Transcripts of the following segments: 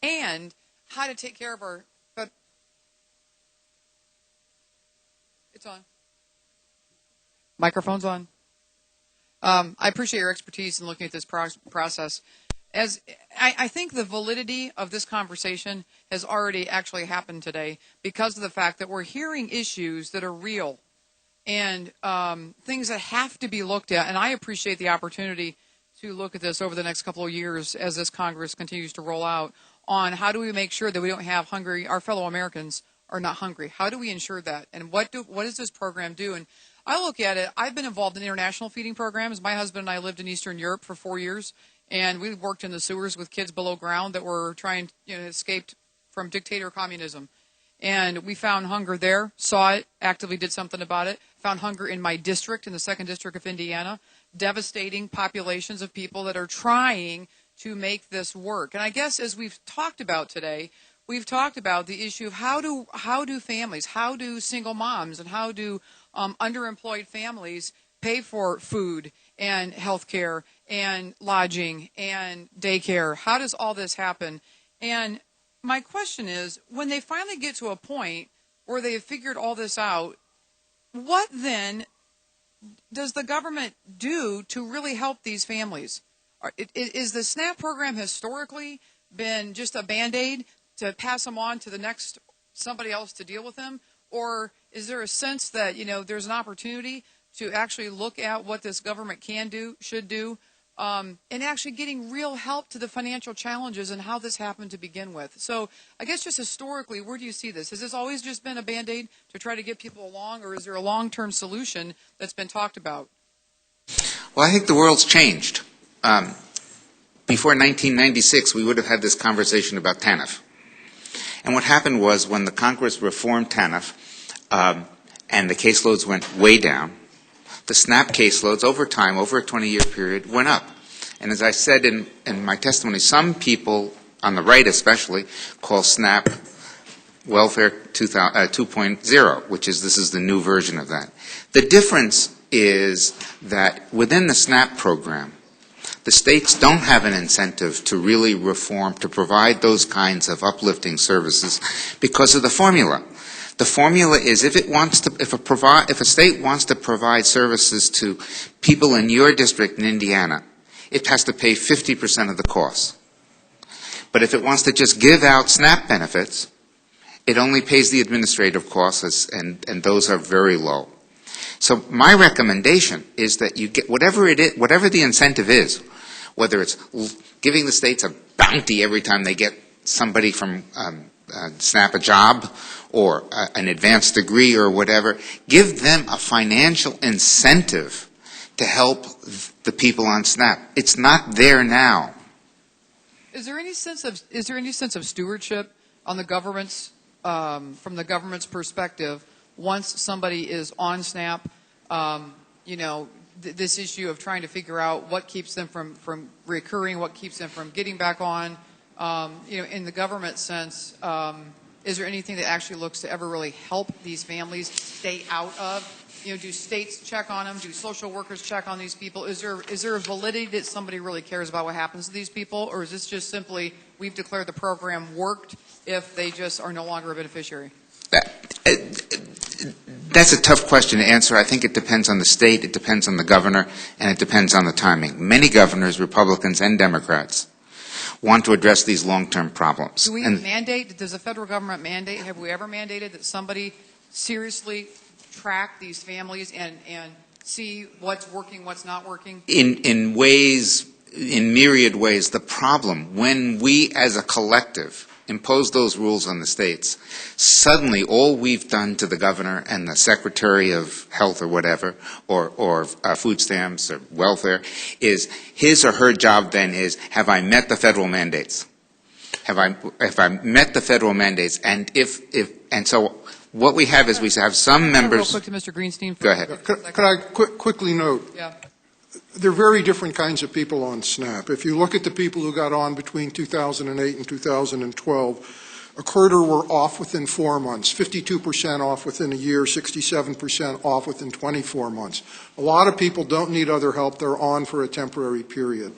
and how to take care of our. But it's on. Microphone's on. I appreciate your expertise in looking at this process. As I think the validity of this conversation has already actually happened today because of the fact that we're hearing issues that are real and things that have to be looked at. And I appreciate the opportunity to look at this over the next couple of years as this Congress continues to roll out on how do we make sure that we don't have hungry, our fellow Americans are not hungry. How do we ensure that? And what does this program do? And I look at it, I've been involved in international feeding programs. My husband and I lived in Eastern Europe for 4 years, and we worked in the sewers with kids below ground that were trying, escaped from dictator communism. And we found hunger there, saw it, actively did something about it, found hunger in my district, in the 2nd District of Indiana, devastating populations of people that are trying to make this work. And I guess as we've talked about today, we've talked about the issue of how do families, how do single moms, and how do underemployed families pay for food and health care and lodging and daycare? How does all this happen? And my question is, when they finally get to a point where they have figured all this out, what then does the government do to really help these families? Is the SNAP program historically been just a Band-Aid to pass them on to the next somebody else to deal with them? Or is there a sense that, there's an opportunity to actually look at what this government can do, should do, and actually getting real help to the financial challenges and how this happened to begin with? So I guess just historically, where do you see this? Has this always just been a Band-Aid to try to get people along, or is there a long-term solution that's been talked about? Well, I think the world's changed. Before 1996, we would have had this conversation about TANF. And what happened was when the Congress reformed TANF and the caseloads went way down, the SNAP caseloads over time, over a 20-year period, went up. And as I said in my testimony, some people, on the right especially, call SNAP Welfare 2.0, this is the new version of that. The difference is that within the SNAP program, the states don't have an incentive to really reform, to provide those kinds of uplifting services because of the formula. The formula is if a state wants to provide services to people in your district in Indiana, it has to pay 50% of the cost. But if it wants to just give out SNAP benefits, it only pays the administrative costs, and those are very low. So my recommendation is that you get whatever the incentive is, whether it's giving the states a bounty every time they get somebody from SNAP a job or an advanced degree or whatever, give them a financial incentive to help the people on SNAP. It's not there now. Is there any sense of stewardship on the government's from the government's perspective once somebody is on SNAP? This issue of trying to figure out what keeps them from recurring, what keeps them from getting back on. In the government sense, is there anything that actually looks to ever really help these families stay out of? Do states check on them? Do social workers check on these people? Is there a validity that somebody really cares about what happens to these people? Or is this just simply we've declared the program worked if they just are no longer a beneficiary? That's a tough question to answer. I think it depends on the state, it depends on the governor, and it depends on the timing. Many governors, Republicans and Democrats, want to address these long-term problems. Do we mandate? Does the federal government mandate? Have we ever mandated that somebody seriously track these families and see what's working, what's not working? In myriad ways. The problem, when we as a collective impose those rules on the states, suddenly all we've done to the governor and the Secretary of Health or whatever, or food stamps or welfare, is his or her job then is, have I met the federal mandates? Have I met the federal mandates? And so what we have is we have some members. Real quick to Mr. Greenstein. Go ahead. Could I quickly note? Yeah. There are very different kinds of people on SNAP. If you look at the people who got on between 2008 and 2012, a quarter were off within 4 months, 52% off within a year, 67% off within 24 months. A lot of people don't need other help. They're on for a temporary period.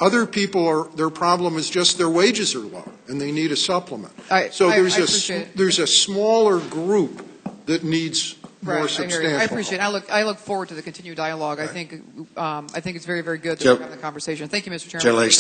Other people their problem is just their wages are low and they need a supplement. So there's a smaller group that needs more substantial. I appreciate it. I look forward to the continued dialogue. Right. I think it's very, very good that we're having the conversation. Thank you, Mr. Chairman.